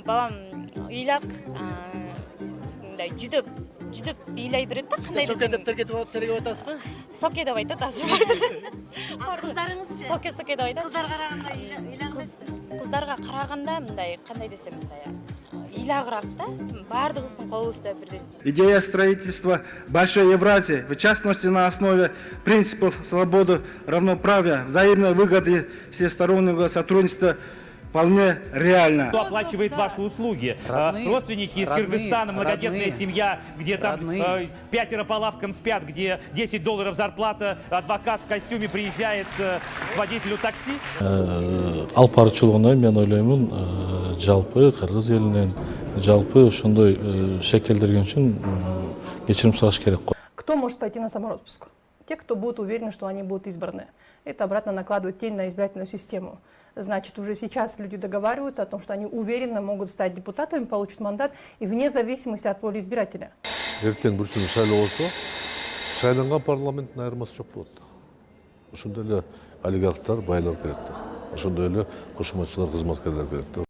Балам ыйлак мындай жүдөп ыйлай берет да, кандай Соке деп тергеп атасыз ба? Соке деп айтат азыр. Кыздарыңызчы? Соке деп айтат. Кыздар караганда ыйлаңдайсызбы? Кыздарга караганда мындай кандай десем мындай ыйлагыраак да. Бардыгыбыздын колубузда бирдей. Идея строительства Большой Евразии, в частности на основе принципов свободы, равноправия, взаимной выгоды, всестороннего сотрудничества, вполне реально. Кто оплачивает ваши услуги? Родные, Родственники из Кыргызстана, многодетная семья, где там 5 по лавкам спят, где $10 зарплата, адвокат в костюме приезжает к водителю такси. Алып баруучулугуна мен ойлоймун, жалпы кыргыз элинен жалпы ошондой шекелдерген үчүн кечирим сураш керек го. Кто может пойти на самороспуск? Те, кто будут уверены, что они будут избраны. Это обратно накладывает тень на избирательную систему. Значит, уже сейчас люди договариваются о том, что они уверенно могут стать депутатами, получат мандат, и вне зависимости от воли избирателя. Эртең бир күн шайлоо болсо, шайланган парламенттин айырмасы жок болот. Ошондой эле олигархтар, байлар келет. Ошондой эле кошуматчылар, кызматкерлер келет.